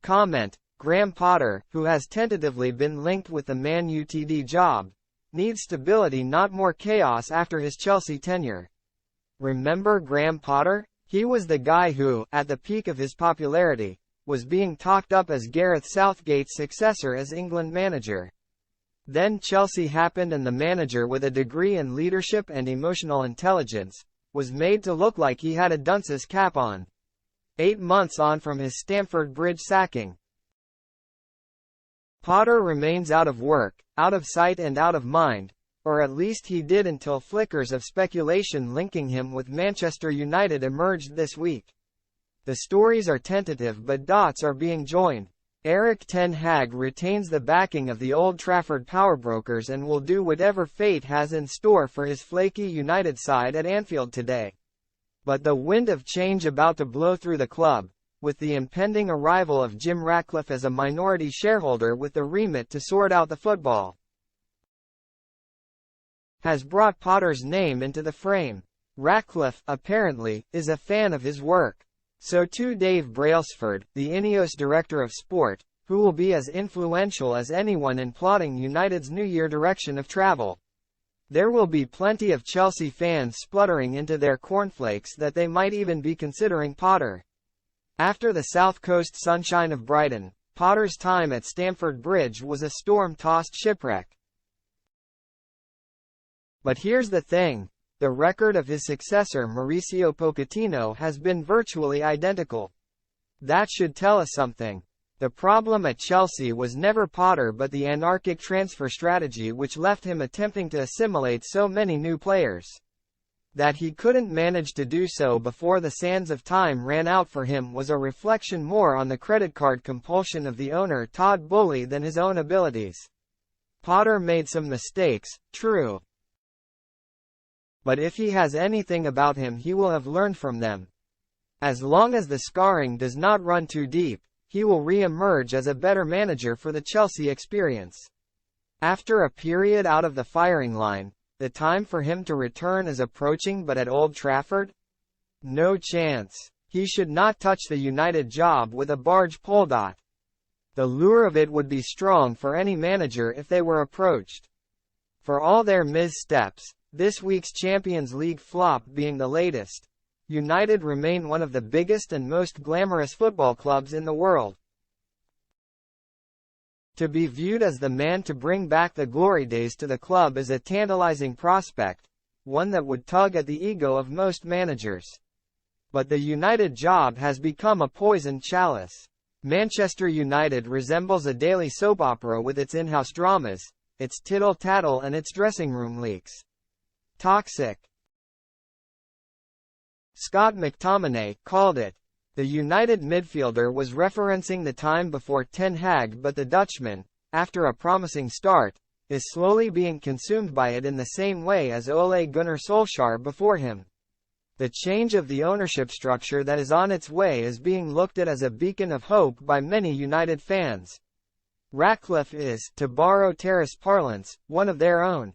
comment, Graham Potter, who has tentatively been linked with the Man Utd job, needs stability, not more chaos after his Chelsea tenure. Remember Graham Potter? He was the guy who, at the peak of his popularity, was being talked up as Gareth Southgate's successor as England manager. Then Chelsea happened and the manager, with a degree in leadership and emotional intelligence, was made to look like he had a dunce's cap on. 8 months on from his Stamford Bridge sacking, Potter remains out of work, out of sight and out of mind, or at least he did until flickers of speculation linking him with Manchester United emerged this week. The stories are tentative but dots are being joined. Erik ten Hag retains the backing of the Old Trafford powerbrokers and will do whatever fate has in store for his flaky United side at Anfield today. But the wind of change about to blow through the club, with the impending arrival of Jim Ratcliffe as a minority shareholder with the remit to sort out the football, has brought Potter's name into the frame. Ratcliffe, apparently, is a fan of his work. So too Dave Brailsford, the Ineos director of sport, who will be as influential as anyone in plotting United's New Year direction of travel. There will be plenty of Chelsea fans spluttering into their cornflakes that they might even be considering Potter. After the South Coast sunshine of Brighton, Potter's time at Stamford Bridge was a storm-tossed shipwreck. But here's the thing. The record of his successor Mauricio Pochettino has been virtually identical. That should tell us something. The problem at Chelsea was never Potter but the anarchic transfer strategy which left him attempting to assimilate so many new players. That he couldn't manage to do so before the sands of time ran out for him was a reflection more on the credit card compulsion of the owner Todd Boehly than his own abilities. Potter made some mistakes, true. But if he has anything about him, he will have learned from them. As long as the scarring does not run too deep, he will re-emerge as a better manager for the Chelsea experience. After a period out of the firing line, the time for him to return is approaching, but at Old Trafford? No chance. He should not touch the United job with a barge pole. The lure of it would be strong for any manager if they were approached. For all their missteps, this week's Champions League flop being the latest, United remain one of the biggest and most glamorous football clubs in the world. To be viewed as the man to bring back the glory days to the club is a tantalizing prospect, one that would tug at the ego of most managers. But the United job has become a poisoned chalice. Manchester United resembles a daily soap opera with its in-house dramas, its tittle-tattle and its dressing room leaks. Toxic. Scott McTominay called it. The United midfielder was referencing the time before Ten Hag, but the Dutchman, after a promising start, is slowly being consumed by it in the same way as Ole Gunnar Solskjaer before him. The change of the ownership structure that is on its way is being looked at as a beacon of hope by many United fans. Ratcliffe is, to borrow terrace parlance, one of their own.